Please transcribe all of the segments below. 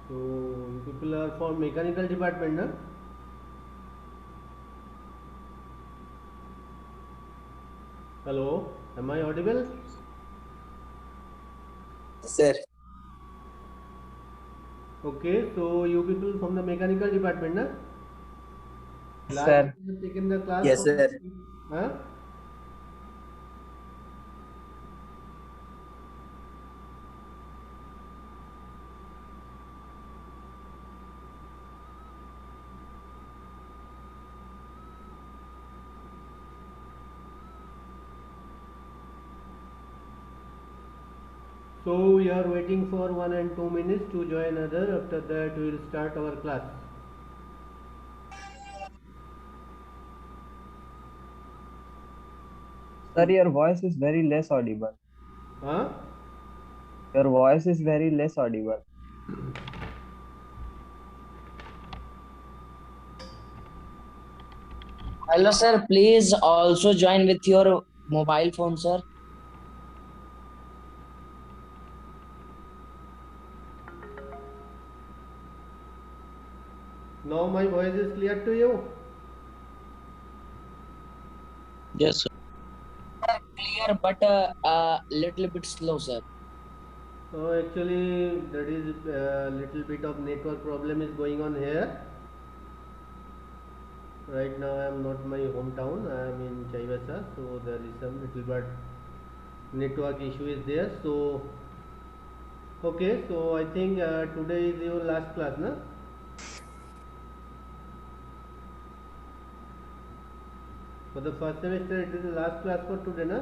So you people are from mechanical department, na? Hello, am I audible? Sir, Okay, so you people from the mechanical department, na? Last Sir. you have taken the class yes, from, sir. huh? So we are waiting for 1 and 2 minutes to join other. After that, we will start our class. Sir, your voice is very less audible. Huh? Your voice is very less audible. Hello, sir. Please also join with your mobile phone, sir. Now my voice is clear to you. Yes, sir. Clear, but little bit slow, sir. So actually, that is a little bit of network problem is going on here. Right now, I am not my hometown. I am in Chaivasa, so there is some little bit network issue is there. So okay, so I think today is your last class, na? For the first semester, it is the last class for today, na?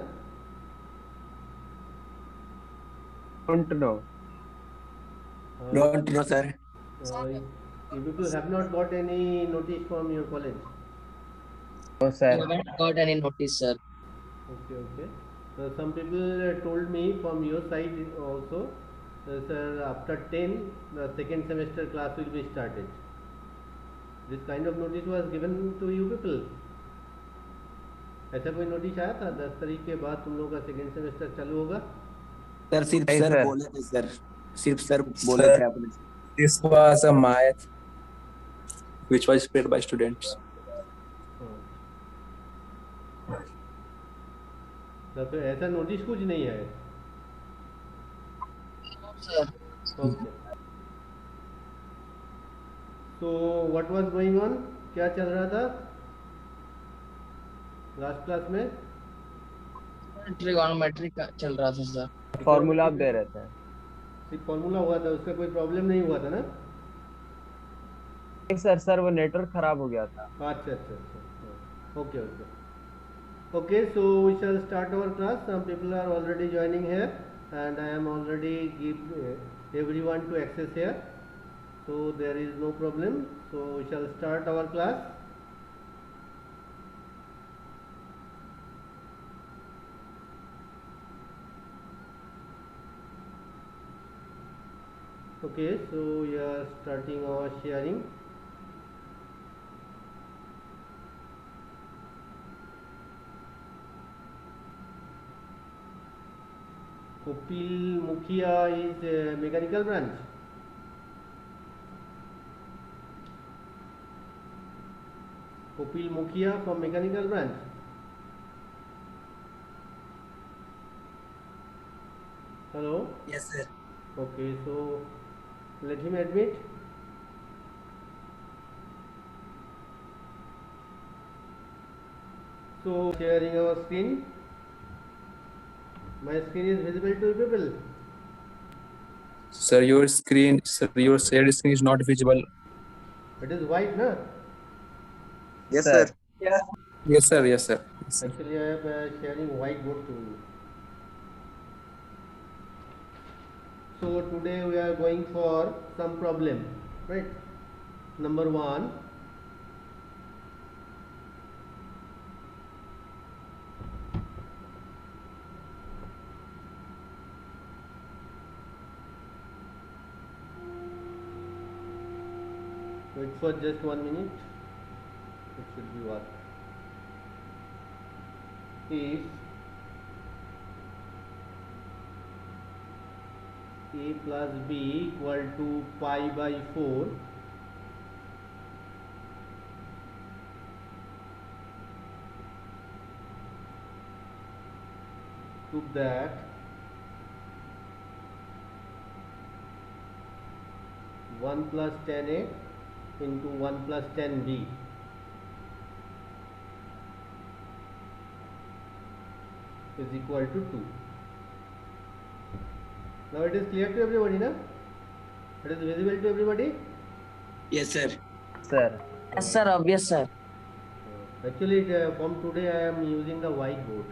Don't know. Don't know, sir. You people have not got any notice from your college. No, You sir. haven't got any notice, sir. Okay, okay. Some people told me from your side also, sir, after 10, the second semester class will be started. This kind of notice was given to you people. ऐसा कोई notice आया था 10 तारीख के बाद तुम लोगों का सेकेंड सेमेस्टर चालू होगा? सर सिर्फ नहीं, सर sir. बोले थे सर, सिर्फ सर बोले Sir, थे अपने से। this was a math which was spread by students. तो ऐसा नोटिस कुछ नहीं आया. No, sir. Okay. So what was going on? क्या चल रहा था लास्ट क्लास में? ट्रिगोनोमेट्री का चल रहा था, सर. फॉर्मूला आप दे रहे थे. सिर्फ फॉर्मूला हुआ था, उसका कोई प्रॉब्लम नहीं हुआ था ना? नहीं सर, सर वो नेटवर्क खराब हो गया था. अच्छा अच्छा अच्छा. Okay okay. Okay, so we shall start our class. Some people are already joining here, and I am already give everyone to access here. So there is no problem. So we shall start our class. Okay, so we are starting our sharing. Kopil Mukhia is mechanical branch. Kopil Mukhia from mechanical branch. Hello. Yes, sir. Okay, so let him admit. So sharing our screen. My screen is visible to people. Sir, your shared screen is not visible. It is white, na? Yes, Sir. sir. Yes, sir. Yes, sir. Yes, sir. Actually, I am sharing whiteboard to you. So today we are going for some problem, right? Number one. Wait for just 1 minute. It should be what? If a plus b equal to pi by 4 to that 1 plus 10a into 1 plus 10b is equal to 2. Now it is clear to everybody, na? It is visible to everybody? Yes, sir. Sir. Yes, sir. Obvious, sir. Actually, from today I am using the whiteboard.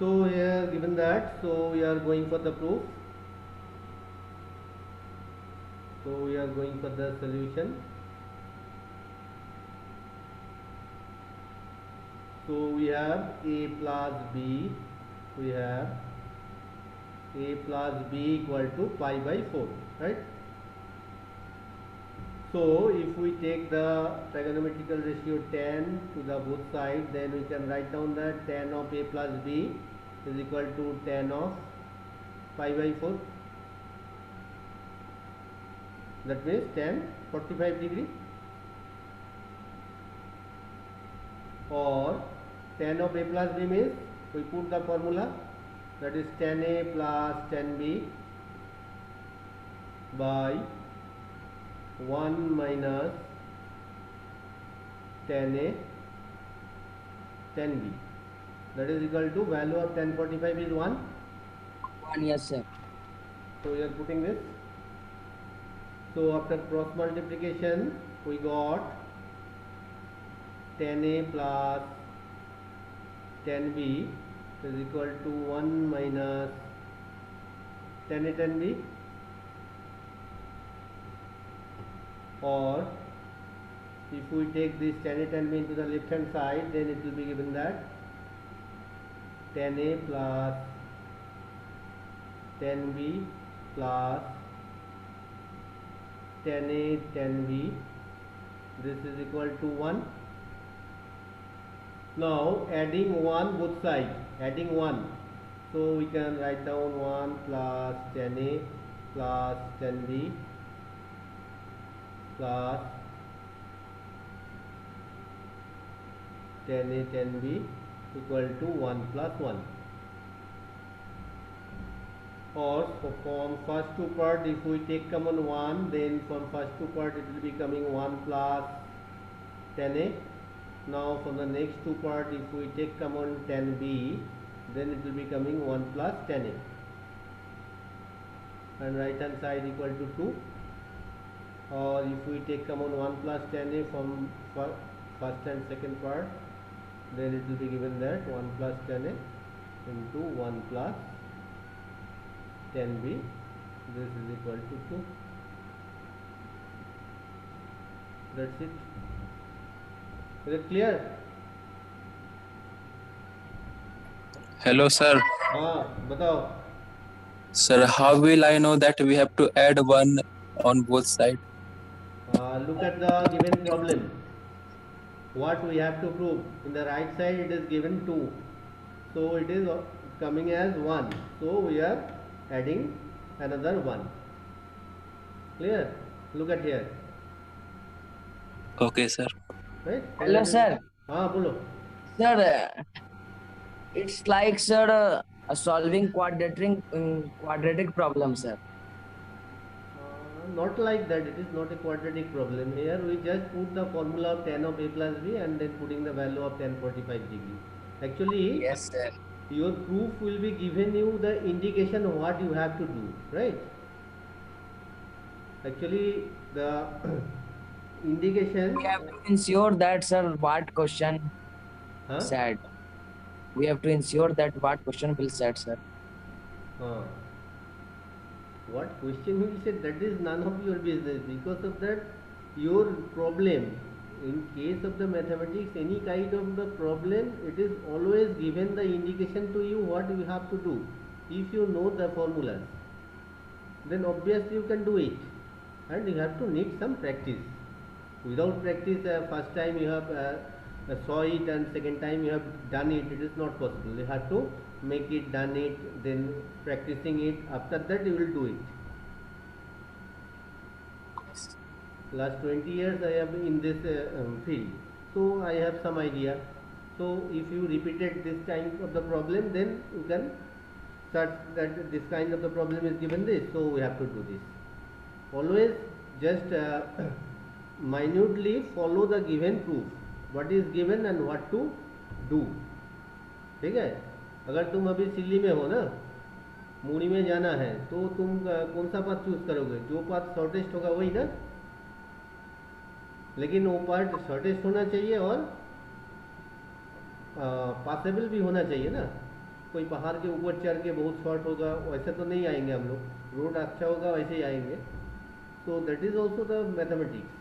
So here given that, so we are going for the proof. So we are going for the solution. So we have a plus b, we have a plus b equal to pi by 4, right? So if we take the trigonometrical ratio 10 to the both sides, then we can write down that 10 of a plus b is equal to 10 of pi by 4. That means 10 45 degree, or 10 of a plus b means we put the formula, that is 10a plus 10b by 1 minus 10a 10b, that is equal to value of 1045 is 1. 1, yes, sir. So we are putting this. So after cross multiplication we got 10a plus 10b is equal to 1 minus 10a 10b, or if we take this 10a 10b into the left hand side, then it will be given that 10a plus 10b plus 10a 10b, this is equal to 1. Now adding 1 both sides, adding 1, so we can write down 1 plus 10a plus 10b plus 10a 10b equal to 1 plus 1. Or from first two part, if we take common 1, then from first two part it will be coming 1 plus 10a. Now from the next two part, if we take common 10b, then it will be coming 1 plus 10a, and right hand side equal to 2. Or if we take common 1 plus 10a from first and second part, then it will be given that 1 plus 10a into 1 plus 10b, this is equal to 2. That's it. Is it clear? Hello, sir. हाँ बताओ. Sir, how will I know that we have to add 1 on both sides? Look at the given problem. What we have to prove? In the right side it is given 2, so it is coming as 1, so we are adding another 1. Clear? Look at here, Okay, sir. right? Hello, sir. हाँ बोलो. Sir, it's like, sir, solving quadratic problem, sir. Not like that, it is not a quadratic problem. Here we just put the formula of 10 of a plus b and then putting the value of 1045 degree. Actually, Yes, sir. your proof will be given you the indication of what you have to do, right? Actually the indication, We have to ensure that, sir, what question huh? said. We have to ensure that what question will set, sir. What question will say, that is none of your business. Because of that, your problem, in case of the mathematics, any kind of the problem, it is always given the indication to you what you have to do. If you know the formulas, then obviously you can do it, and you have to need some practice. Without practice, first time you have saw it and second time you have done it, it is not possible. You have to make it, done it, then practicing it. After that you will do it. Last 20 years I have been in this field, so I have some idea. So if you repeated this kind of the problem, then you can search that this kind of the problem is given this, so we have to do this. Always just minutely follow the given proof, what is given and what to do. ठीक है, अगर तुम अभी सिल्ली में हो ना, मूड़ी में जाना है, तो तुम कौन सा पाथ चूज करोगे? जो पाथ शॉर्टेस्ट होगा वही ना, लेकिन वो पार्ट शॉर्टेस्ट होना चाहिए और पासेबल भी होना चाहिए ना. कोई पहाड़ के ऊपर चढ़ के बहुत शॉर्ट होगा वैसे तो नहीं आएंगे हम लोग, रोड अच्छा होगा वैसे ही आएंगे. So that is also the mathematics.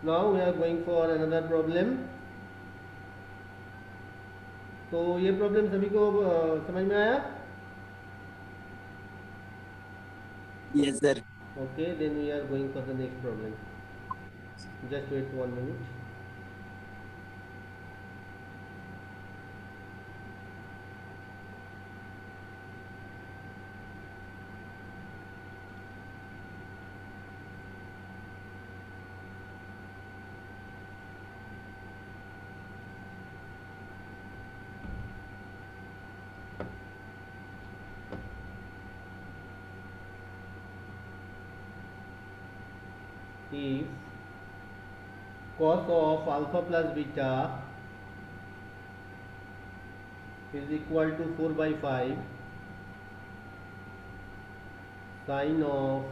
Now we are going for another problem. तो ये प्रॉब्लम सभी को समझ में आया? Yes, sir. Okay, then we are going for the next problem. Just wait 1 minute. If cos of alpha plus beta is equal to 4 by 5, sin of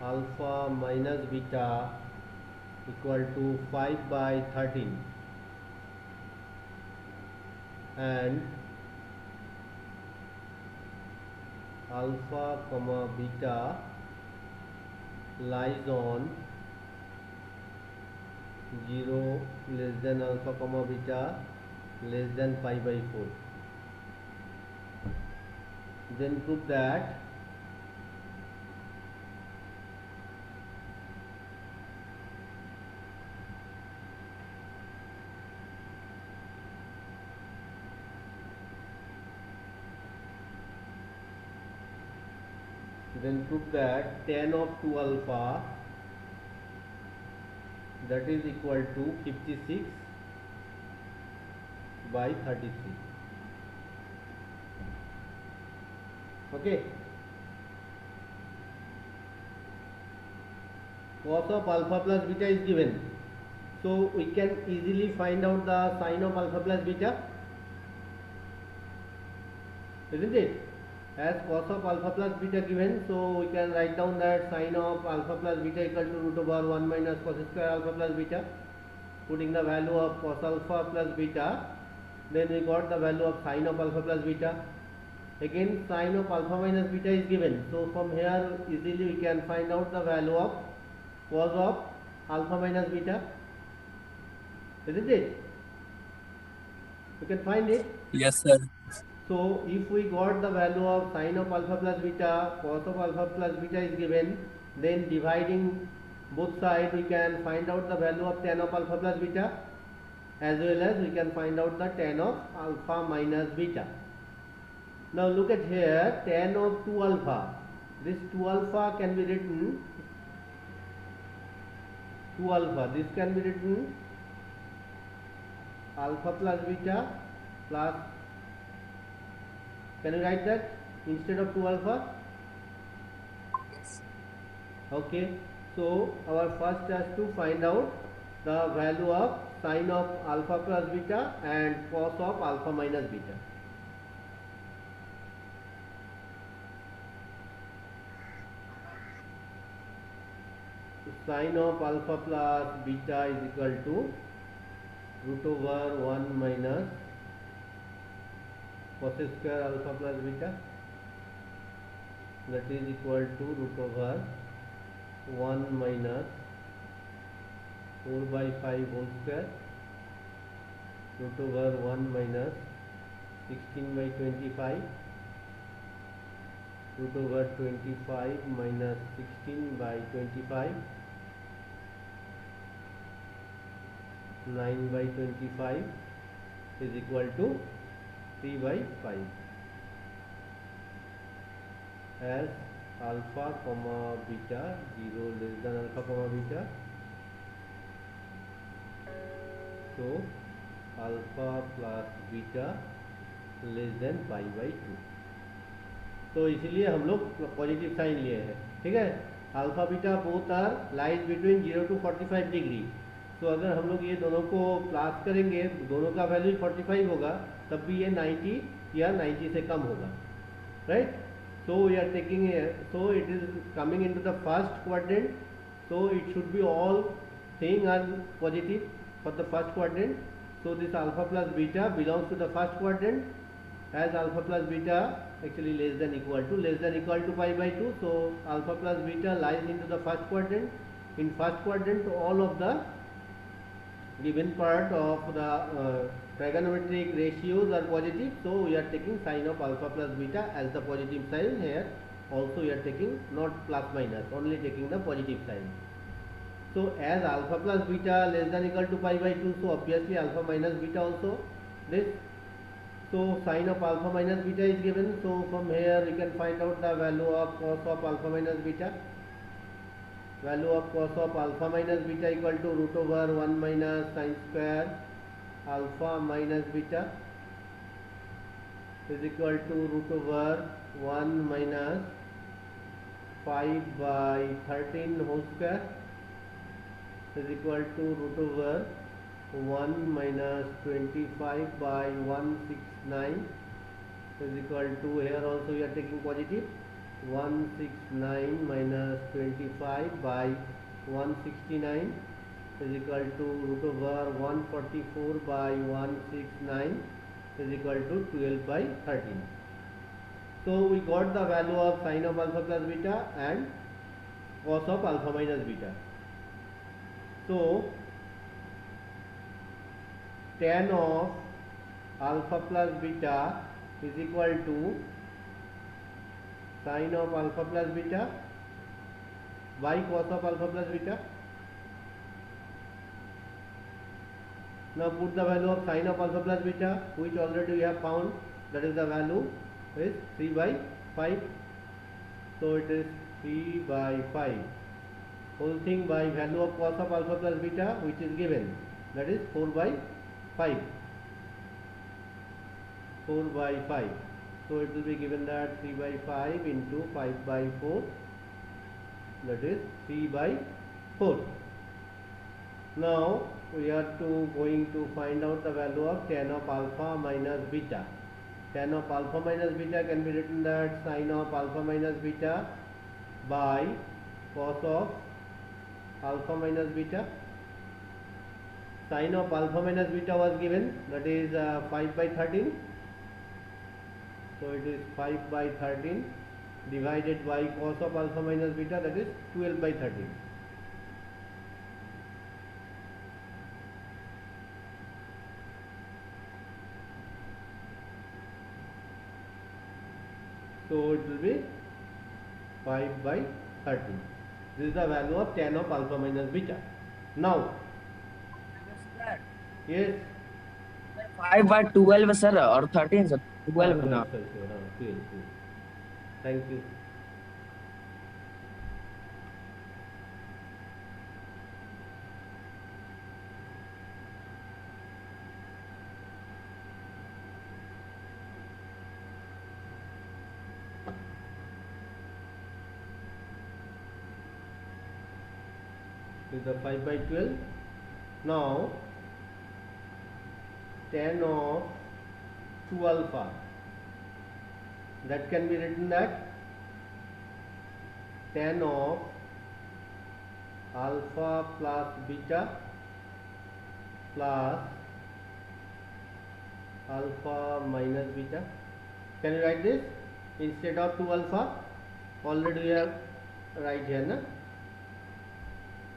alpha minus beta equal to 5 by 13, and alpha comma beta lies on 0 less than alpha comma beta less than pi by 4, then prove that tan of 2 alpha, that is equal to 56 by 33. Okay, cos of alpha plus beta is given, so we can easily find out the sin of alpha plus beta, isn't it? As cos of alpha plus beta given, so we can write down that sin of alpha plus beta equal to root over 1 minus cos square alpha plus beta. Putting the value of cos alpha plus beta, then we got the value of sin of alpha plus beta. Again sin of alpha minus beta is given, so from here easily we can find out the value of cos of alpha minus beta, isn't it? You can find it. Yes, sir. So if we got the value of sin of alpha plus beta, cos of alpha plus beta is given, then dividing both sides we can find out the value of tan of alpha plus beta, as well as we can find out the tan of alpha minus beta. Now look at here, tan of 2 alpha, this 2 alpha can be written 2 alpha, this can be written alpha plus beta plus, can you write that instead of 2 alpha? Okay, so our first task to find out the value of sin of alpha plus beta and cos of alpha minus beta. Sin of alpha plus beta is equal to root over 1 minus cos square alpha plus beta, that is equal to root over 1 minus 4 by 5 whole square, root over 1 minus 16 by 25, root over 25 minus 16 by 25, 9 by 25 is equal to 3 by 5 as alpha comma beta 0 less than alpha comma beta. So alpha plus beta less than pi by 2. तो इसीलिए हम लोग positive sign लिए हैं. ठीक है. Alpha beta both are lies between 0 to 45 degree. तो अगर हम लोग ये दोनों को प्लस करेंगे, दोनों का वैल्यू 45 होगा, तब भी ये 90 या 90 से कम होगा. Right. So we are taking, so it is coming into the first quadrant. So it should be all thing are positive for the first quadrant. So this alpha plus beta belongs to the first quadrant, as alpha plus beta actually less than equal to pi by 2. So alpha plus beta lies into the first quadrant. In first quadrant, all of the given part of the trigonometric ratios are positive. So we are taking sign of alpha plus beta as the positive sign. Here also we are taking not plus minus, only taking the positive sign. So as alpha plus beta less than equal to pi by 2, so obviously alpha minus beta also this. So sign of alpha minus beta is given. So from here we can find out the value of cos of alpha minus beta. Value of cos of alpha minus beta equal to root over 1 minus sin square alpha minus beta is equal to root over 1 minus 5 by 13 whole square is equal to root over 1 minus 25 by 169 is equal to, here also we are taking positive, 169 minus 25 by 169 is equal to root over 144 by 169 is equal to 12 by 13. So we got the value of sin of alpha plus beta and cos of alpha minus beta. So tan of alpha plus beta is equal to sin of alpha plus beta by cos of alpha plus beta. Now put the value of sin of alpha plus beta, which already we have found, that is the value is 3 by 5. So it is 3 by 5 whole thing by value of cos of alpha plus beta, which is given, that is 4 by 5. 4 by 5. So it will be given that 3 by 5 into 5 by 4, that is 3 by 4. Now we are going to find out the value of tan of alpha minus beta. Tan of alpha minus beta can be written that sin of alpha minus beta by cos of alpha minus beta. Sin of alpha minus beta was given, that is 5 by 13. So it is 5 by 13 divided by cos of alpha minus beta, that is 12 by 13. So it will be 5 by 13. This is the value of tan of alpha minus beta. Now, yes. 5 by 12 sir or 13 sir? 12 हाँ, ना. 12. Thank you. This is the 5 by 12. Now tan of 2 alpha, that can be written that tan of alpha plus beta plus alpha minus beta. Can you write this instead of 2 alpha? Already we have right here na.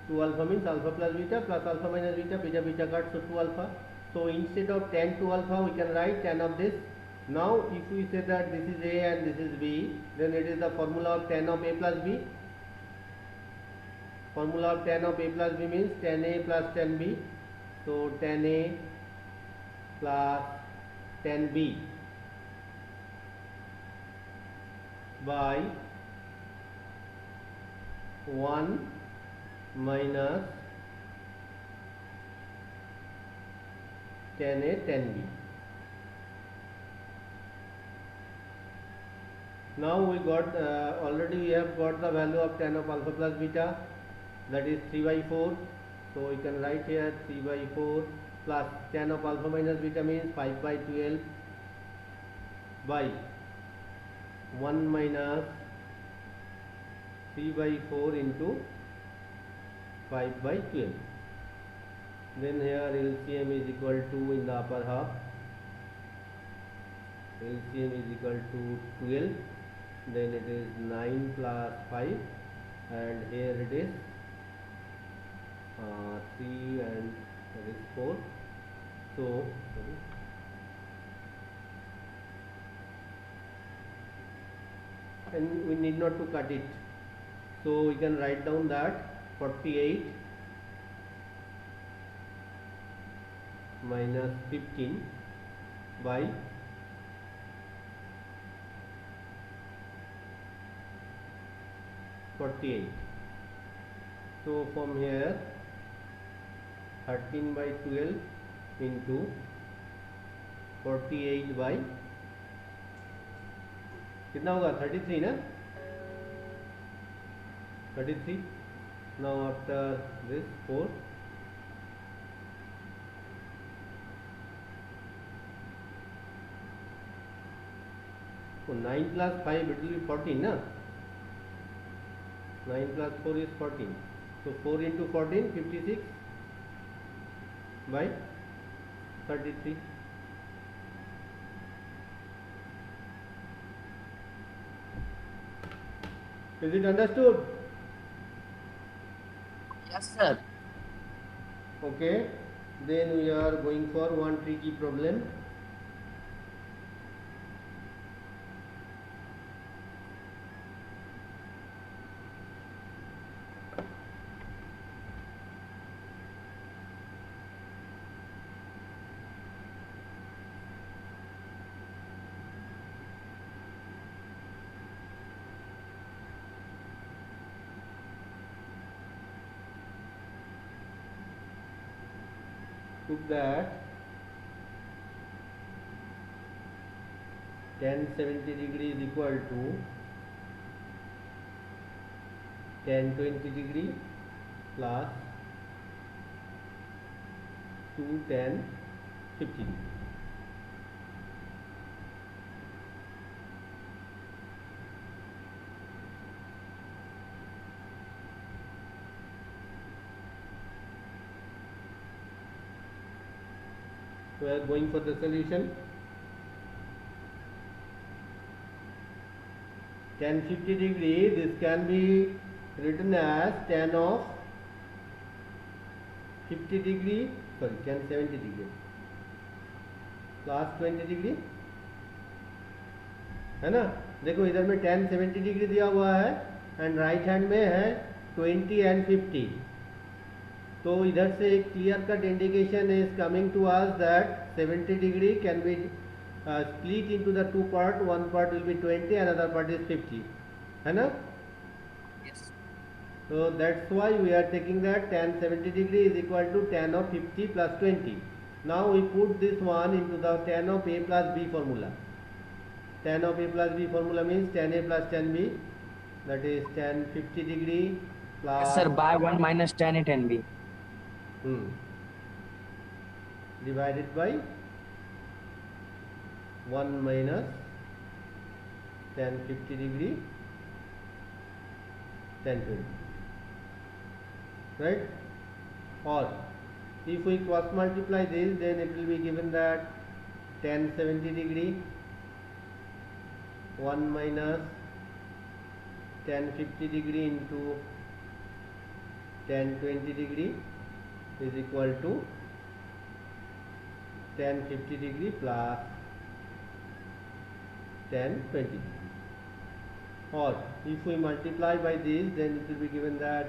2 alpha means alpha plus beta plus alpha minus beta, beta beta cut, so 2 alpha. So instead of tan 2 alpha we can write tan of this. Now if we say that this is A and this is B, then it is the formula of tan of A plus B. Formula of tan of A plus B means tan A plus tan B. So tan A plus tan B by 1 minus tan A tan B. Now we got already we have got the value of tan of alpha plus beta, that is 3 by 4. So we can write here 3 by 4 plus tan of alpha minus beta means 5 by 12 by 1 minus 3 by 4 into 5 by 12. Then here LCM is equal to, in the upper half, LCM is equal to 12, then it is 9 plus 5, and here it is 3 and that is 4. So and we need not to cut it, so we can write down that 48 minus 15 by 48. So from here 13 by 12 into 48 by कितना होगा 33 ना 33. Now after this 4 so 9 plus 5 it will be 14 na. 9 plus 4 is 14. So 4 into 14 56 by 33. Is it understood? Yes, sir. Okay. Then we are going for one tricky problem. Took that tan 70 degree is equal to tan 20 degree plus 2 tan 50 degree. We are going for the solution. Tan 50 degree, this can be written as tan of 50 degree, sorry, tan 70 degree plus 20 degree है ना. देखो इधर में tan 70 degree दिया हुआ है and right hand में है 20 एंड 50. तो इधर से एक clear cut indication is coming to us that 70 degree can be split into the two part. One part will be 20, another part is 50, है ना. Yes. So that's why we are taking that tan 70 degree is equal to tan of 50 plus 20. Now we put this one into the tan of A plus B formula. Tan of A plus B formula means tan A plus tan B, that is tan 50 degree plus Yes, sir. By 1 minus tan A tan B. Divided by 1 minus tan 50 degree tan 20, right? Or if we cross multiply this, then it will be given that tan 70 degree 1 minus tan 50 degree into tan 20 degree is equal to tan 50 degree plus tan 20 degree. Or if we multiply by this, then it will be given that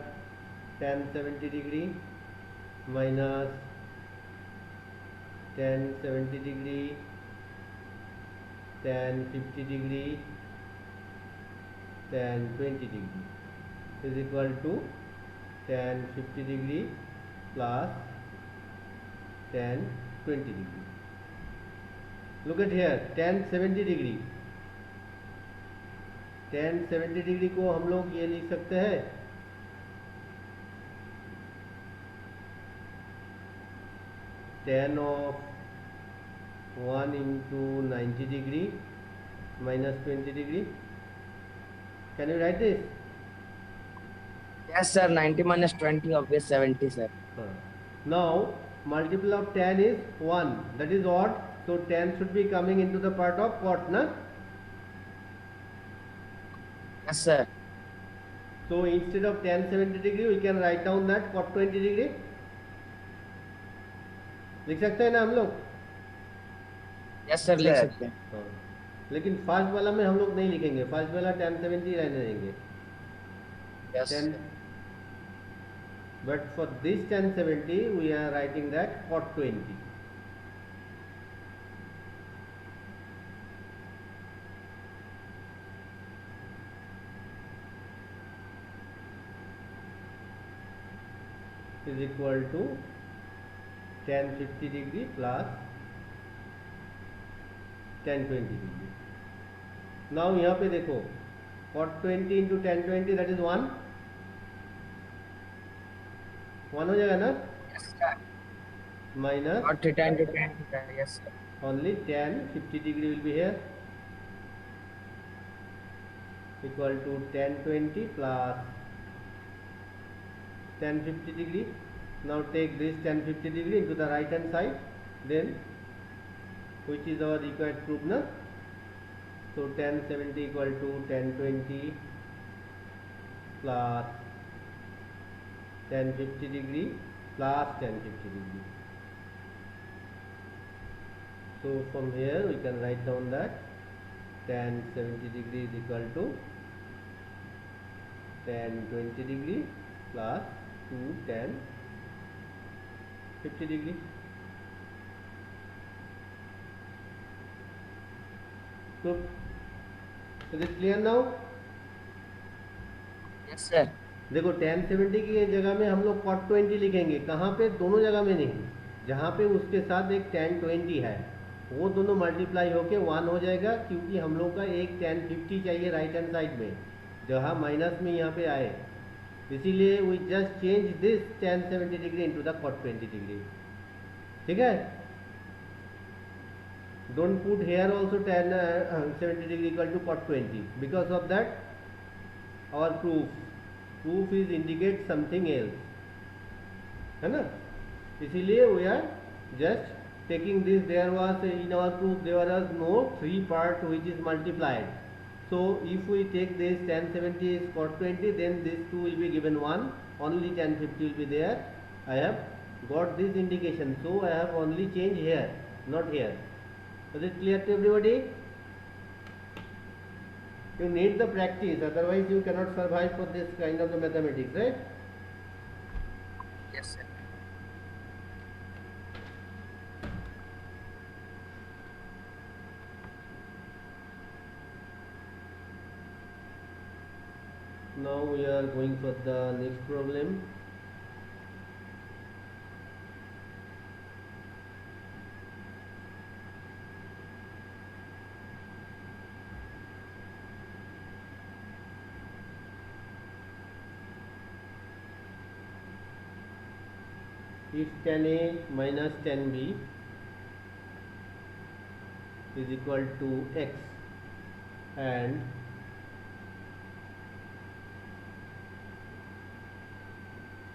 tan 70 degree minus tan 70 degree, tan 50 degree, tan 20 degree is equal to tan 50 degree plus tan 20 degree. Look at here, tan 70 degree, tan 70 degree को हम लोग ये लिख सकते हैं tan of 1 into 90 degree minus 20 degree. Can you write this? Yes, sir. 90 minus 20, obvious 70, sir. Now multiple of tan is 1, that is odd, so tan should be coming into the part of cot, na? Yes, sir. So instead of tan 70 degree we can write down that cot 20 degree. लिख सकते हैं ना हम लोग? Yes, sir. लिख Sir. सकते हैं. हाँ. लेकिन फर्स्ट वाला में हम लोग नहीं लिखेंगे, फर्स्ट वाला tan 70 रहने देंगे. Yes. Tan, but for this tan 70 we are writing that cot 20. is equal to tan 50 degree plus tan 20 degree. Now यहाँ पे देखो cot 20 into tan 20 that is 1 हो जाएगा ना, Yes, sir. minus Not 10 to 10. Yes, sir. only tan 50 degree will be here equal to tan 20 plus tan 50 degree. Now take this tan 50 degree into the right hand side, then which is our required proof, na? So tan 70 equal to tan 20 plus tan 50 degree plus tan 50 degree. So from here we can write down that tan 70 degree is equal to tan 20 degree plus 2 tan 50 degree. So is it clear now? Yes, sir. देखो tan 70 की जगह में हम लोग cot 20 लिखेंगे, कहाँ पे? दोनों जगह में नहीं, जहाँ पे उसके साथ एक tan 20 है वो दोनों मल्टीप्लाई होके 1 हो जाएगा, क्योंकि हम लोग का एक tan 50 चाहिए राइट हैंड साइड में, जहाँ माइनस में यहाँ पे आए, इसीलिए we just change this tan 70 degree into the cot 20 degree. ठीक है? Don't put here also tan 70 degree equal to cot 20, because of that our proof is indicate something else, है ना? इसीलिए we are just taking this. There was in our proof there was no 3 part which is multiplied. So if we take this tan 70 is cot 20, then this 2 will be given 1, only tan 50 will be there. I have got this indication, so I have only changed here, not here. Is it clear to everybody? You need the practice, otherwise you cannot survive for this kind of the mathematics, right? Yes, sir. Now we are going for the next problem. If tan A minus tan B is equal to x and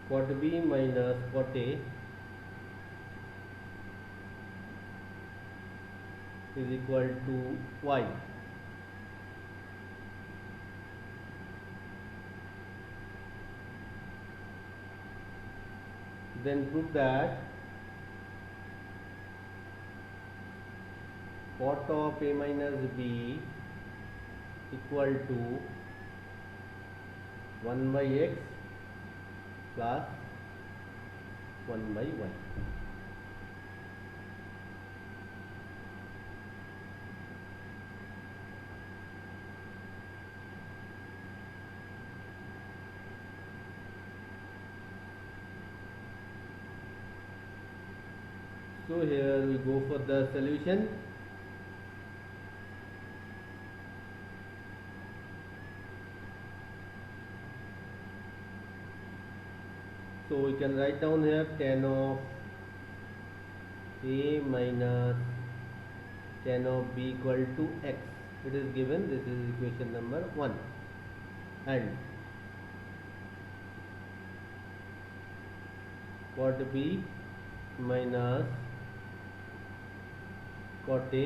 cot B minus cot A is equal to y, then prove that cot of A minus B equal to 1 by x plus 1 by y. So here we go for the solution. So we can write down here tan of a minus tan of b equal to x. It is given. This is equation number 1. And cot b minus cot a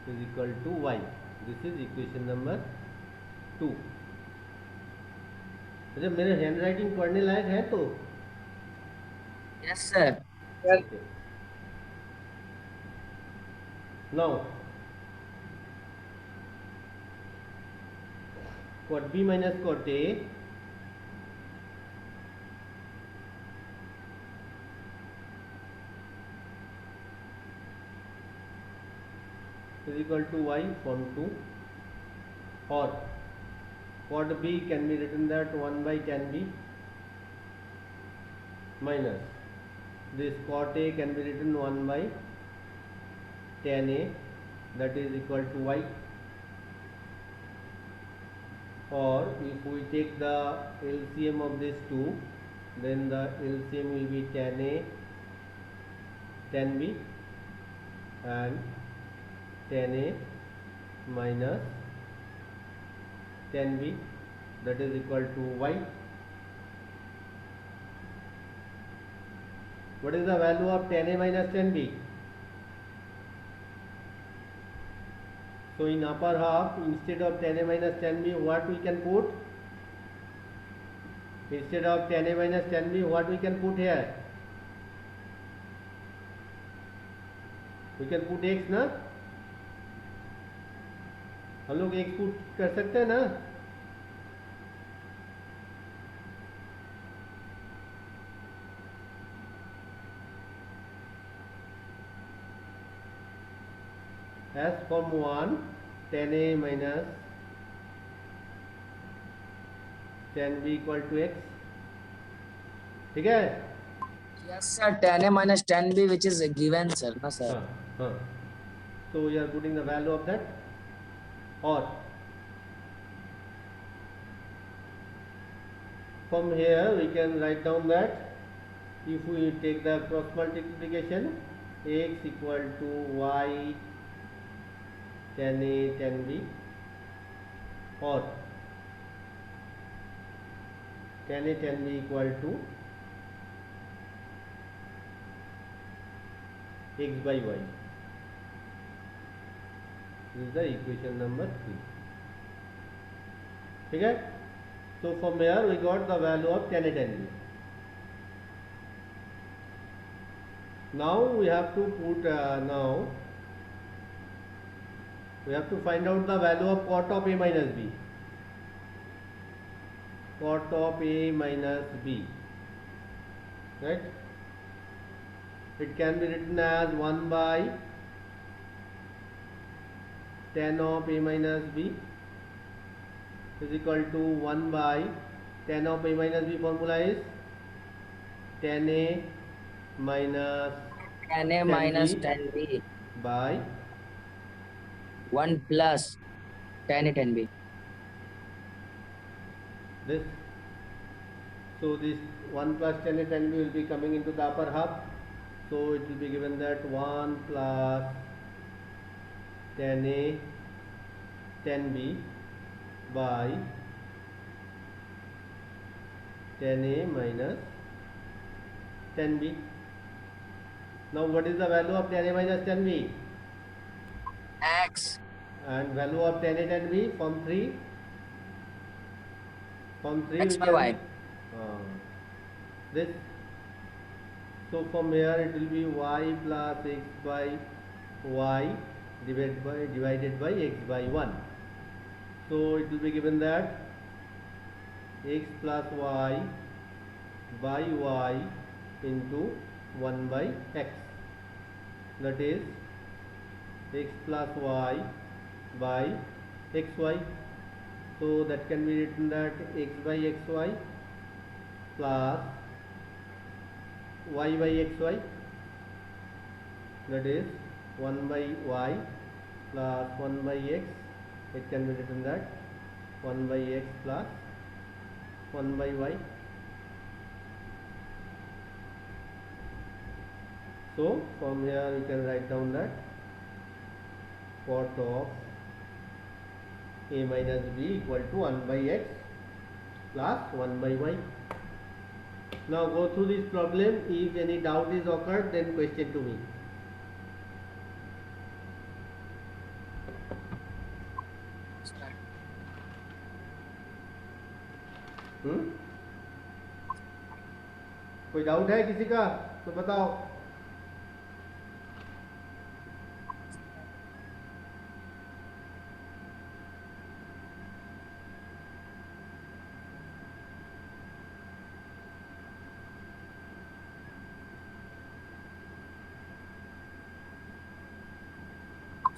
is equal to y. This is equation number 2. अच्छा, मेरे hand writing पढ़ने लायक है तो? Yes, sir. Okay. Now cot b minus cot a is equal to y from 2, or cot b can be written that 1 by tan b minus this cot a can be written 1 by tan a, that is equal to y. Or if we take the LCM of these two, then the LCM will be tan a tan b and tan a minus tan b, that is equal to y. What is the value of tan a minus tan b? So in upper half, instead of tan a minus tan b, what we can put? Instead of tan a minus tan b, what we can put here? We can put x ना? हम लोग x put कर सकते हैं ना? As from 1, tan a minus tan b equal to x. ठीक है? Yes, sir. Tan A minus tan B, which is given, sir. No, sir. हाँ. So we are putting the value of that. Or from here we can write down that if we take the cross multiplication, x equal to y tan a tan b, or tan a tan b equal to x by y. This is the equation number 3. ठीक है? So from here we got the value of tan a tan b. Now we have to put we have to find out the value of cot of a minus b. Cot of a minus b, right? It can be written as 1 by tan of a minus b is equal to 1 by tan of a minus b. Formula is tan a minus Tan A minus tan B by 1 plus tan A tan B. this. So this 1 plus tan a tan b will be coming into the upper half. So it will be given that 1 plus tan a tan b by tan a minus tan b. Now what is the value of tan a minus tan b? X. And value of tan a tan b from 3? From 3 X we by can, Y. This. So from here it will be y plus x by y divided by x by 1. So it will be given that x plus y by y into 1 by x, that is x plus y by xy. So that can be written that x by xy plus y by xy that is 1 by y plus 1 by x. It can be written that 1 by x plus 1 by y. So from here you can write down that cot of a minus b equal to 1 by x plus 1 by y. Now go through this problem. If any doubt is occurred, then question to me. कोई doubt है किसी का तो बताओ.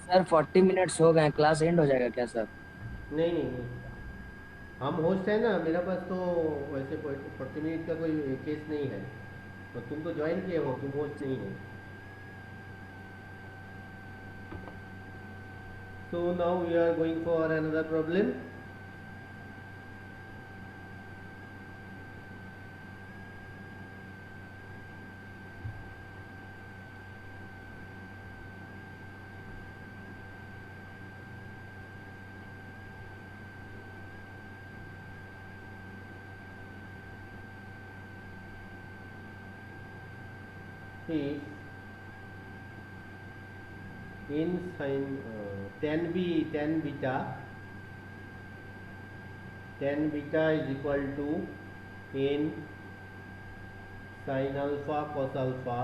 Sir 40 minutes हो गए, class and हो जाएगा क्या सर? नहीं नहीं नहीं, हम होस्ट है ना, मेरा पास तो वैसे 40 मिनट का कोई केस नहीं है. तो तुम तो ज्वाइन किए हो, तुम होस्ट नहीं हो. So now we are going for another problem. If in sin tan beta is equal to n sin alpha cos alpha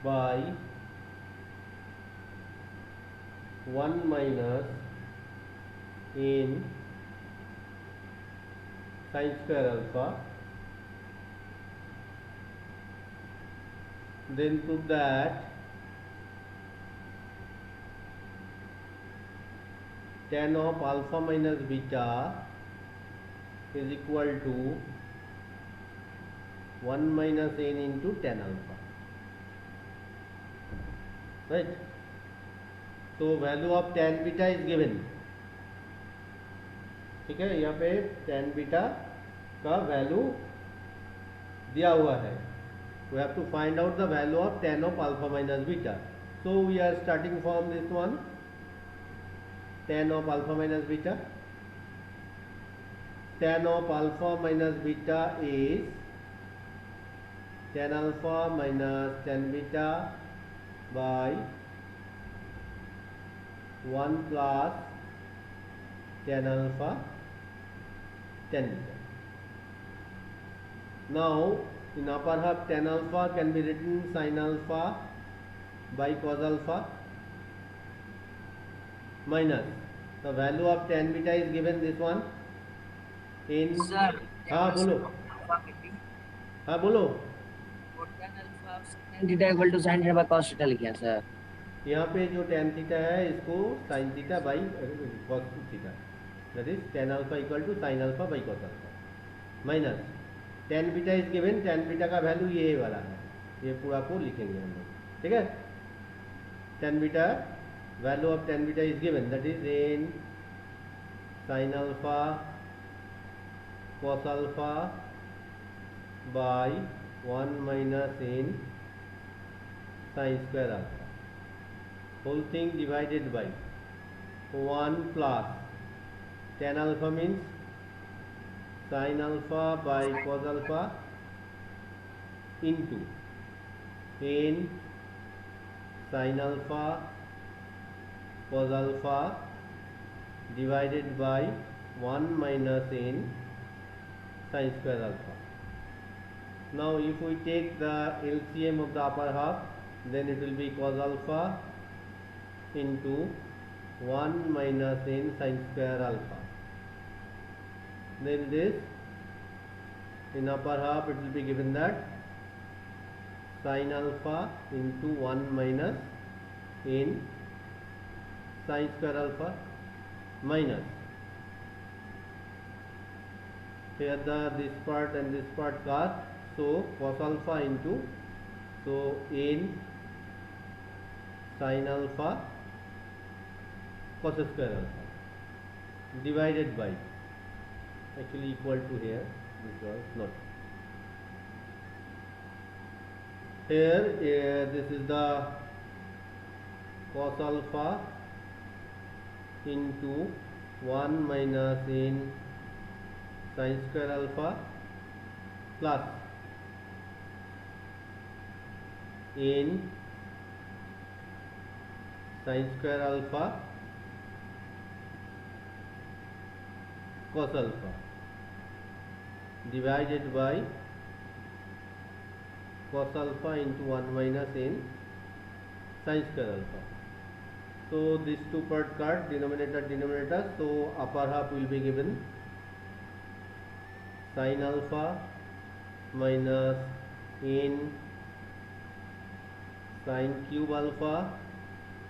by 1 minus n sin square alpha, then prove that tan of alpha minus beta is equal to 1 minus n into tan alpha, right? So value of tan beta is given. ठीक है, यहाँ पे tan beta का value दिया हुआ है. We have to find out the value of tan of alpha minus beta. So we are starting from this one, tan of alpha minus beta. Tan of alpha minus beta is tan alpha minus tan beta by 1 plus tan alpha tan beta. Now in upper half, tan alpha can be written sin alpha by cos alpha minus the value of tan beta is given this one in. Sir हाँ बोलो, हाँ बोलो. tan theta equal to sin theta by cos theta लिखा sir. यहाँ पे जो tan theta है इसको sin theta by cos theta, that is tan alpha equal to sin alpha by cos alpha minus tan beta is given. tan beta का value ये वाला है, ये पूरा को लिखेंगे हम लोग. ठीक है, tan beta value of tan beta is given, that is in sin alpha cos alpha by 1 minus n sin square alpha, whole thing divided by 1 plus tan alpha means sin alpha by cos alpha into n sin alpha cos alpha divided by 1 minus n sin square alpha. Now if we take the LCM of the upper half, then it will be cos alpha into 1 minus n sin square alpha. Then this in upper half it will be given that sin alpha into 1 minus n sin square alpha minus here this part and this part cast, so cos alpha into So in sin alpha cos square alpha divided by, actually equal to here, this was not here, this is the cos alpha into 1 minus in sin square alpha plus in sin square alpha cos alpha divided by cos alpha into 1 minus in sin square alpha. So these two part cut, denominator, so upper half will be given sin alpha minus in sin cube alpha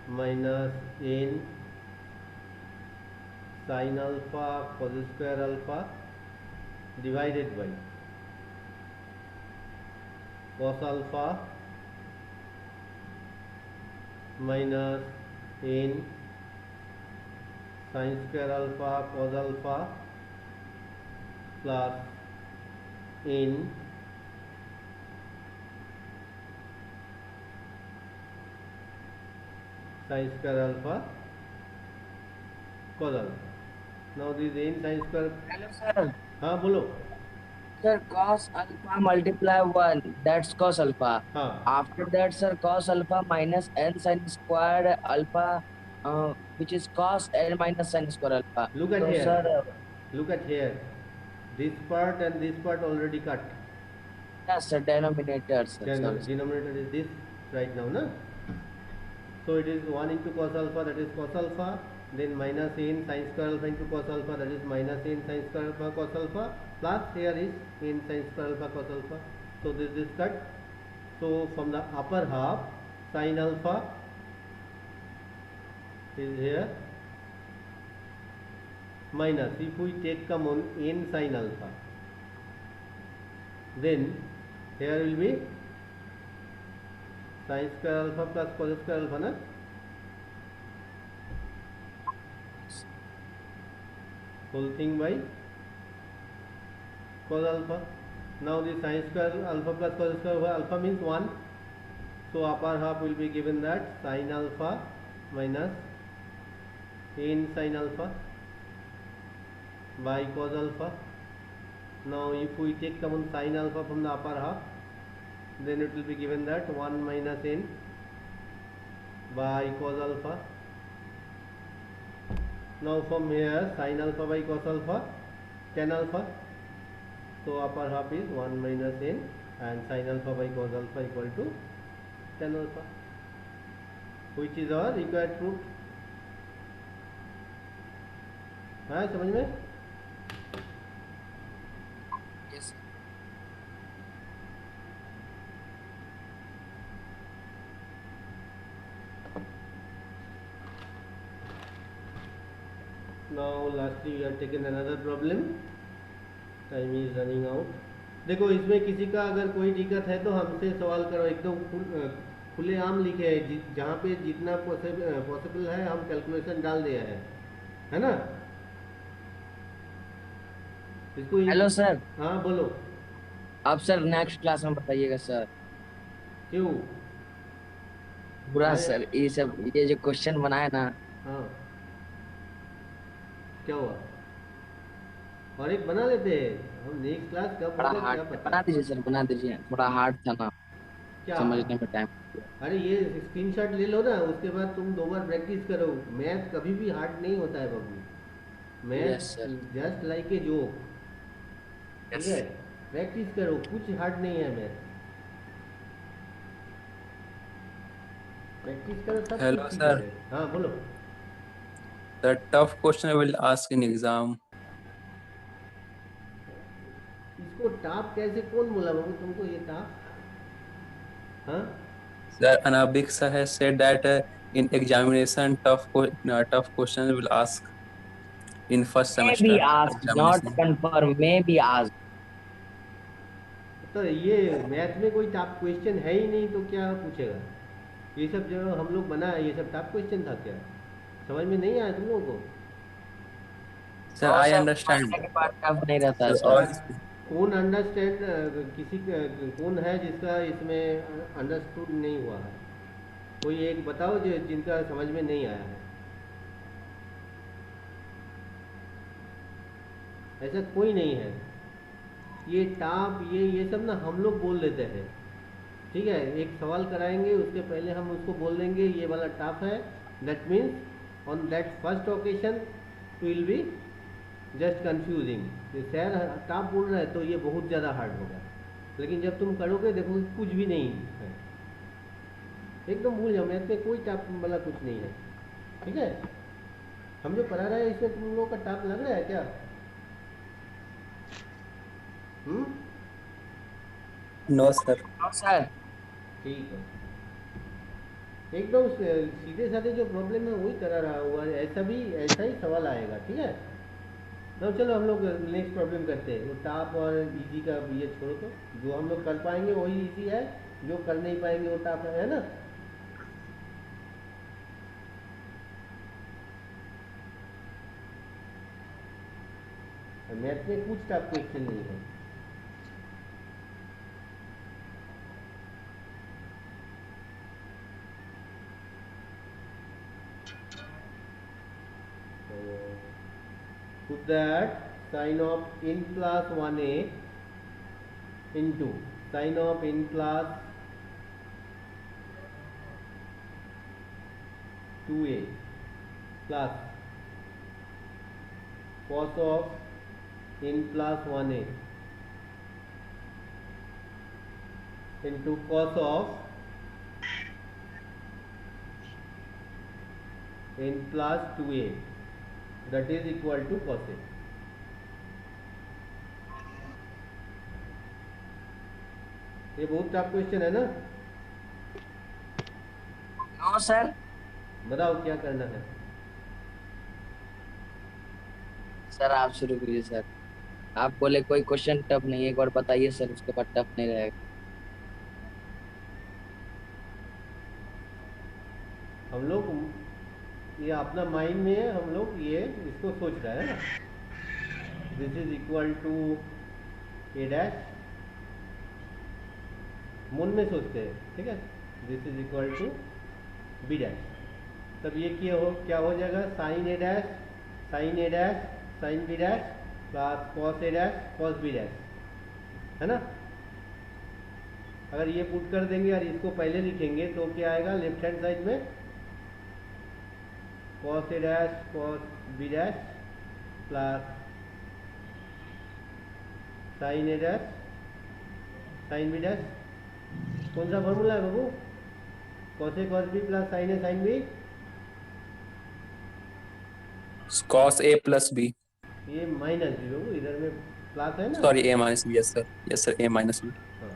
minus in sin alpha cos square alpha divided by cos alpha minus in sin square alpha cos alpha plus in sin square alpha cos alpha. Now this in sin square, Hello, sir. हाँ बोलो, Sir, cos alpha multiply 1, that's cos alpha. हाँ After that, sir, cos alpha minus n sin squared alpha, which is cos n minus sin square alpha. look at So, here, sir, look at here, this part and this part already cut, yes, sir, denominator, sir. then Sorry, sir. denominator is this right now, na? So it is 1 into cos alpha, that is cos alpha, then minus in sin square alpha into cos alpha, that is minus in sin square alpha cos alpha, plus here is in sin square alpha cos alpha. So this is cut. So from the upper half, sin alpha is here minus, if we take common in sin alpha, then here will be sin square alpha plus cos square alpha, na? Whole thing by cos alpha. Now the sin square alpha plus cos square alpha means 1. So upper half will be given that sin alpha minus in sin alpha by cos alpha. Now if we take common sin alpha from the upper half, then it will be given that 1 minus n by cos alpha. Now from here sin alpha by cos alpha, tan alpha, so upper half is 1 minus n and sin alpha by cos alpha equal to tan alpha, which is our required proof. हाँ समझ में? Yes, sir. Now lastly we have taken another problem. Time is running out. देखो इसमें किसी का अगर कोई दिक्कत है तो हमसे सवाल करो, एकदम खुलेआम लिखे है, जहाँ पे जितना पॉसिबल है हम कैलकुलेशन डाल दिया है ना? इसको हेलो सर, हाँ बोलो, आप सर नेक्स्ट क्लास में बताइएगा सर. क्यों? पूरा अरे- सर ये जो क्वेश्चन बनाया ना, हाँ क्या हुआ? और एक बना लेते हैं हम, नेक्स्ट क्लास कब बड़ा होगा क्या हार्ड पता? बना दीजिए सर, बना दीजिए. थोड़ा हार्ड था ना, क्या? समझने में टाइम. अरे ये स्क्रीनशॉट ले लो ना, उसके बाद तुम 2 बार प्रैक्टिस करो. मैथ कभी भी हार्ड नहीं होता है बाबू, math Yes, sir. Just like a joke, ठीक है? प्रैक्टिस करो, कुछ हार्ड नहीं है मैथ, प्रैक्टिस करो सब Hello, कुछ ठीक sir. है. हाँ बोलो. The tough question I will ask in exam. इसको टाप कैसे, कौन बोला बाबू तुमको ये टाप? हाँ Sir, Anabik sir has said that in examination tough questions will ask in first May semester be asked, not examination. confirm, may be asked. तो ये math में कोई टॉप क्वेश्चन है ही नहीं तो क्या पूछेगा? ये सब जो हम लोग बनाए ये सब टॉप क्वेश्चन था क्या? समझ में नहीं आया तुम लोगों को? Sir, I understand. के पास टफ नहीं रहता Sir, सर। all कौन अंडरस्टैंड कौन है जिसका इसमें अंडरस्टूड नहीं हुआ है? कोई एक बताओ जो जिनका समझ में नहीं आया है। ऐसा कोई नहीं है। ये टॉप ये सब ना हम लोग बोल देते हैं, ठीक है? एक सवाल कराएंगे उसके पहले हम उसको बोल देंगे ये वाला टॉप है, that means on that first occasion will be just confusing. ये सर टॉप बोल रहा है तो ये बहुत ज़्यादा हार्ड होगा, लेकिन जब तुम करोगे देखो कुछ भी नहीं है, एकदम भूल जाओ। मैथ में कोई टॉप वाला कुछ नहीं है, ठीक है? हम जो पढ़ा रहे हैं इसमें तुम लोगों का टॉप लग रहा है क्या? no, sir. No sir. ठीक है, एकदम सीधे साधे जो प्रॉब्लम है वही करा रहा हुआ है, ऐसा ही सवाल आएगा, ठीक है? तो चलो हम लोग नेक्स्ट प्रॉब्लम करते हैं। वो टॉप और इजी का ये छोड़ो, तो जो हम लोग कर पाएंगे वही इजी है, जो कर नहीं पाएंगे वो टॉप है ना? मैथ में कुछ टॉप क्वेश्चन नहीं है। To that sin of n plus 1a into sin of n plus 2a plus cos of n plus 1a into cos of n plus 2a that is equal to cos a। ये बहुत tough question है ना? No sir. बताओ क्या करना है? Sir आप शुरू कीजिए सर। आप बोले कोई क्वेश्चन टफ नहीं है, एक बार बताइए सर, उसके बाद टफ नहीं रहेगा। हम लोग ये अपना माइंड में है, हम लोग ये इसको सोच रहे हैं ना, this is equal to A dash, मन में सोचते हैं, ठीक है? This is equal to B dash, तब ये क्या हो जाएगा? Sine A dash sine B dash plus cos A dash cos B dash, है ना? अगर ये पुट कर देंगे और इसको पहले लिखेंगे तो क्या आएगा लेफ्ट हैंड साइड में? cos a dash cos b dash plus sin a dash sin b dash। कौन सा फॉर्मूला है बाबू? cos a cos b plus sin a sin b। Cos A plus B. ये माइनस भी बाबू, इधर में plus है ना? Sorry, A minus B. Yes, sir. Yes, sir. A minus B. हाँ।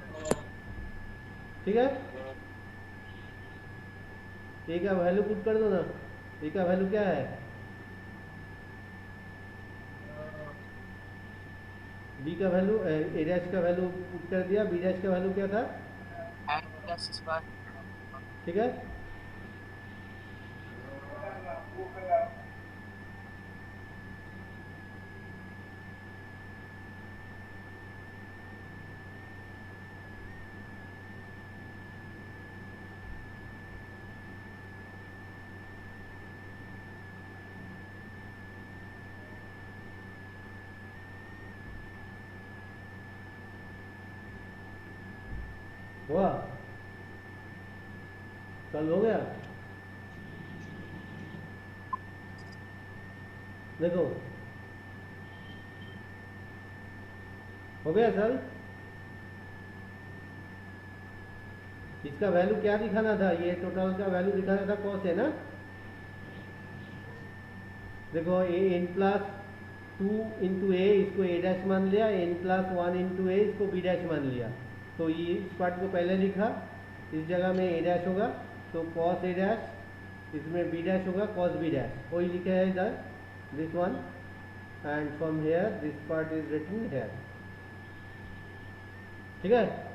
ठीक है, ए का वैल्यू पुट कर दो ना। ए का वैल्यू क्या है? बी का वैल्यू ए डैश का वैल्यू पुट कर दिया, बी डैश का वैल्यू क्या था? ठीक है, हुआ? कल हो गया? देखो हो गया सर। इसका वैल्यू क्या दिखाना था? ये टोटल का वैल्यू दिखाना था कॉस है ना? देखो ए एन प्लस 2 इंटू ए, इसको ए डैश मान लिया, एन प्लस 1 इंटू ए इसको बी डैश मान लिया। तो ये इस पार्ट को पहले लिखा, इस जगह में ए डैश होगा तो कॉस ए डैश, इसमें बी डैश होगा कॉस बी डैश, वही लिखा है इधर this one, and from here this part is written here. ठीक है.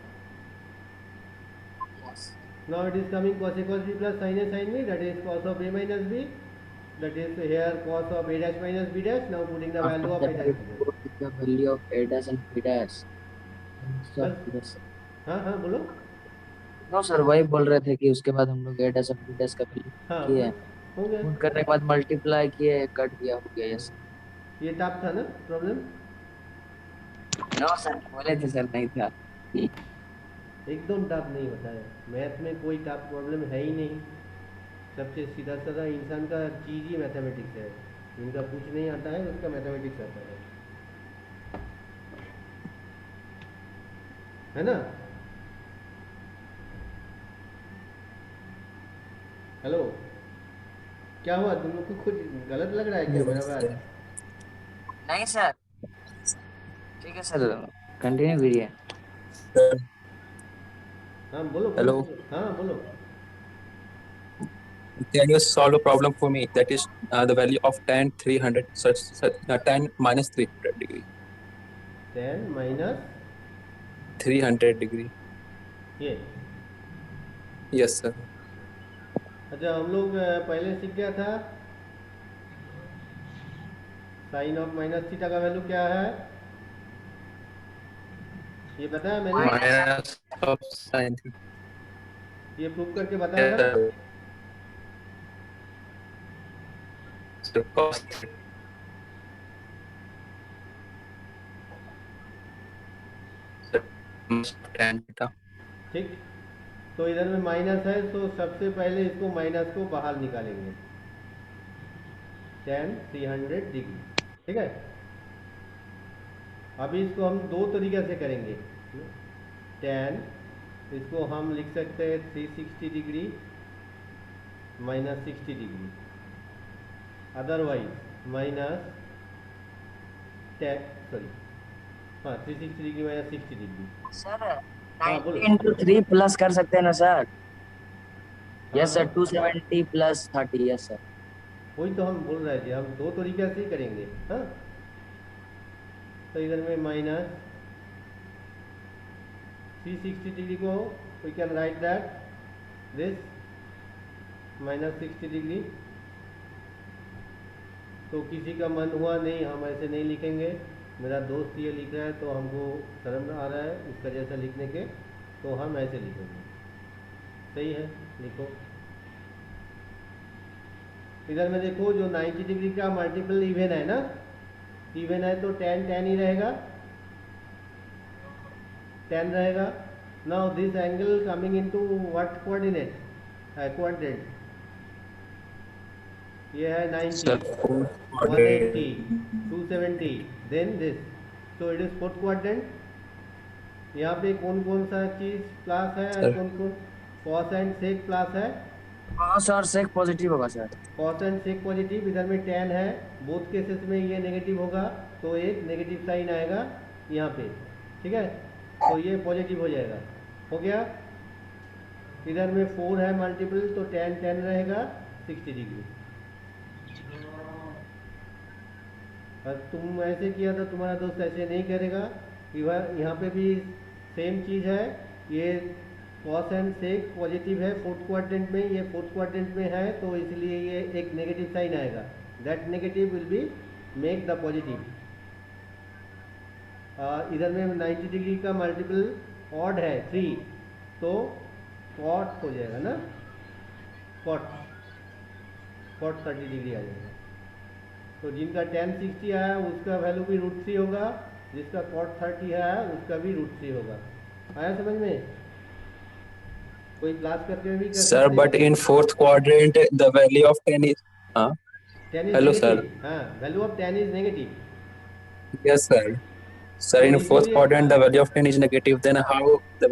Now it is coming cos A cos B plus sin A sin B, that is cos of A minus B, that is here cos of A dash minus B dash. Now putting the value of A dash B dash. The value of A dash and B dash. बस. हाँ बोलो. No sir, वही बोल रहे थे कि उसके बाद हम लोग A dash और B dash का वैल्यू हाँ किए, हो गया. पुट करने के बाद मल्टीप्लाई किए, कट गया, हो गया. यस. ये टफ था ना प्रॉब्लम. नो सर, बोले थे सर, नहीं था. एकदम टफ नहीं होता है मैथ में, कोई टफ प्रॉब्लम है ही नहीं. सबसे सीधा साधा इंसान का चीज़ ही मैथमेटिक्स है. जिनका कुछ नहीं आता है उसका मैथमेटिक्स आता है ना. हेलो, क्या हुआ, तुम लोग को कुछ गलत लग रहा है क्या मेरा बात? नहीं सर, ठीक है सर, कंटिन्यू करिए. हाँ बोलो. Hello. हाँ बोलो. Can you solve a problem for me? That is the value of tan 300, tan minus 300 degree. 10 minus 300 degree. ये. Yes, sir. अच्छा, हम लोग पहले सीख गया था साइन ऑफ माइनस थीटा का वैल्यू क्या है, ये बताया मैंने. Minus of sin theta. ये प्रूव करके बताया था. So cos theta. So tan theta. ठीक. तो इधर में माइनस है, तो सबसे पहले इसको माइनस को बाहर निकालेंगे. tan 300 degree. ठीक है. अभी इसको हम दो तरीके से करेंगे. tan इसको हम लिख सकते हैं 360 degree minus 60 degree, otherwise minus 360 degree minus 60 degree. Sir, हाँ, बोलो. 90 into 3 प्लस कर सकते हैं ना सर? यस सर, हाँ. 270 प्लस 30. Yes sir. वही तो हम बोल रहे थे, हम दो तरीके से ही करेंगे. हाँ, तो इधर में माइनस 360 डिग्री को we can write that this minus 60 degree. तो किसी का मन हुआ नहीं, हम ऐसे नहीं लिखेंगे. मेरा दोस्त ये लिख रहा है तो हमको शर्म आ रहा है इसका जैसा लिखने के, तो हम ऐसे लिखेंगे. सही है, लिखो. इधर में देखो, जो 90 डिग्री का मल्टीपल इवन है ना, इवन है तो tan ही रहेगा, tan रहेगा. Now this angle coming into what coordinate, quadrant. ये है 90, 180, 270, then this. So it is fourth quadrant. यहाँ पे कौन कौन सा चीज प्लस है, Sir. कौन कौन? कॉस एंड सेक प्लस है, कॉस और सेक पॉजिटिव होगा sir. Cos and sec positive. इधर में tan है, बोथ केसेस में ये नेगेटिव होगा, तो एक नेगेटिव साइन आएगा यहाँ पे. ठीक है, तो ये पॉजिटिव हो जाएगा. हो गया. इधर में 4 है मल्टीपल, तो tan रहेगा 60 डिग्री. और तुम ऐसे किया तो तुम्हारा दोस्त ऐसे नहीं करेगा. यहाँ पे भी सेम चीज़ है. ये कॉस एंड सेक पॉजिटिव है फोर्थ क्वाड्रेंट में, ये फोर्थ क्वाड्रेंट में है, तो इसलिए ये एक नेगेटिव साइन आएगा. That negative will be make the positive. इधर में 90 डिग्री का मल्टीपल ऑड है 3, तो कॉट हो जाएगा ना, कॉट 30 डिग्री आ जाएगा. तो जिनका tan 60 आया उसका वैल्यू भी √3 होगा, जिसका cot 30 आया उसका भी √3 होगा. आया समझ में? कोई क्लास करके भी कर Sir, सकते but हैं. in fourth quadrant, the value of tan is. tan is Hello, negative. sir. हाँ, value of tan is negative. Yes, sir. Sir, in So fourth इसीलिए- quadrant, the value of tan is negative. Then how the?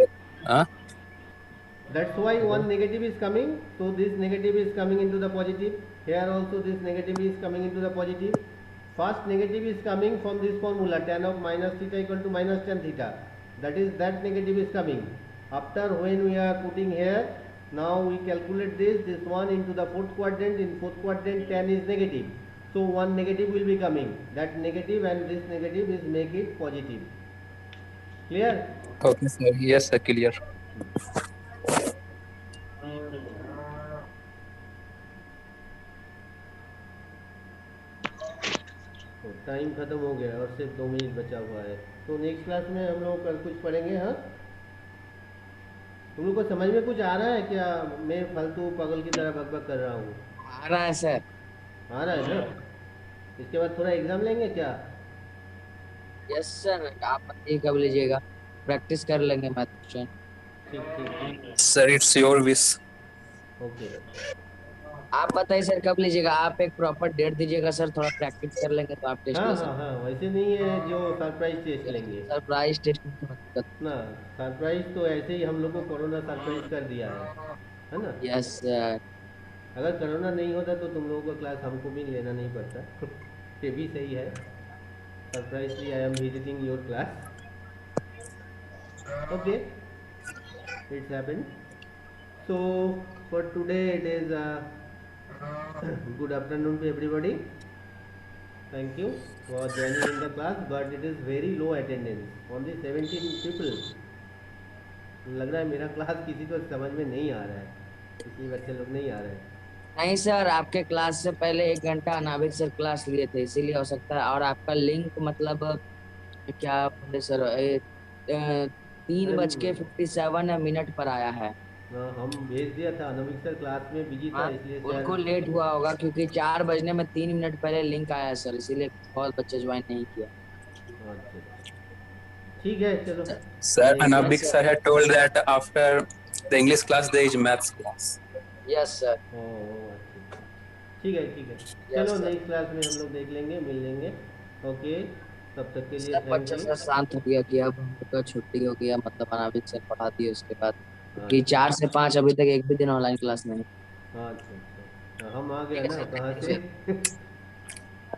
That's why one negative is coming. So this negative is coming into the positive. Here also this negative is coming into the positive. First negative is coming from this formula, tan of minus theta equal to minus tan theta. That negative is coming. After when we are putting here, now we calculate this one into the fourth quadrant. In fourth quadrant tan is negative. So one negative will be coming. That negative and this negative is make it positive. Clear? Okay, sir. Yes, sir. Clear. Time खत्म हो गया और सिर्फ 2 minute बचा हुआ है, तो next class में हम लोग कल कुछ पढ़ेंगे। हाँ, तुम लोग को समझ में कुछ आ रहा है क्या? मैं फालतू पागल की तरह बकबक कर रहा हूँ? आ रहा है सर। आ रहा है ना? इसके बाद थोड़ा एग्जाम लेंगे क्या? यस सर, आप ये कर लीजिएगा, प्रैक्टिस कर लेंगे मैथ क्वेश्चन। ठीक ठीक ठीक, Sir, it's your wish. Okay. आप बताइए सर कब लीजिएगा, आप एक प्रॉपर डेट दीजिएगा सर, थोड़ा प्रैक्टिस कर लेंगे तो आप टेस्ट हाँ ले हाँ सकते हाँ, वैसे नहीं है जो सरप्राइज टेस्ट लेंगे हैं। सरप्राइज टेस्ट में थोड़ा दिक्कत। ना। सरप्राइज तो ऐसे ही हम लोग को कोरोना सरप्राइज कर दिया है ना? Yes sir. अगर कोरोना नहीं होता तो तुम लोगों का क्लास हमको भी लेना नहीं पड़ता। ये भी सही है। सरप्राइजली I am visiting your class. Okay, it's happened. So for today it is good afternoon to everybody. Thank you for joining in the class, but it is very low attendance, only 17 people. लग रहा है मेरा class किसी को समझ में नहीं आ रहा है, किसी बच्चे लोग नहीं आ रहे हैं। नहीं सर, आपके क्लास से पहले 1 घंटा अनाविक सर क्लास लिए थे, इसीलिए हो सकता है। और आपका लिंक मतलब क्या बोले सर, 3:57 पर आया है। हम भेज दिया था, अनमिक सर क्लास में बिजी था हाँ, इसलिए उनको शायद। लेट हुआ होगा क्योंकि 4 बजने में 3 मिनट पहले लिंक आया है सर, इसीलिए बहुत बच्चे ज्वाइन नहीं किया। अच्छा, ठीक है, चलो। Sir, Next Anabik class- sir had told that after the English class there is maths class. Yes sir. अच्छा, ठीक है ठीक है, Yes, चलो sir. नेक्स्ट क्लास में हम लोग देख लेंगे, मिल लेंगे। ओके, तब तक के लिए सब थैंक बच्चे यू। सर शांत हो गया कि अब हम लोग का छुट्टी हो गया, मतलब अनाविक सर पढ़ा दिए उसके बाद, हाँ, कि 4 से 5 अभी तक एक भी दिन ऑनलाइन क्लास नहीं। अच्छा अच्छा, हम आ गए ठीक है ना सर, कहाँ thank से। you,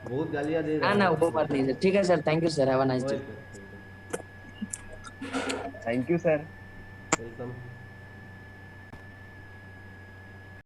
बहुत गालियाँ दे ना रहा ना है। वो बात नहीं सर। ठीक है sir, thank you sir, have a nice day. Welcome thank you sir. Welcome.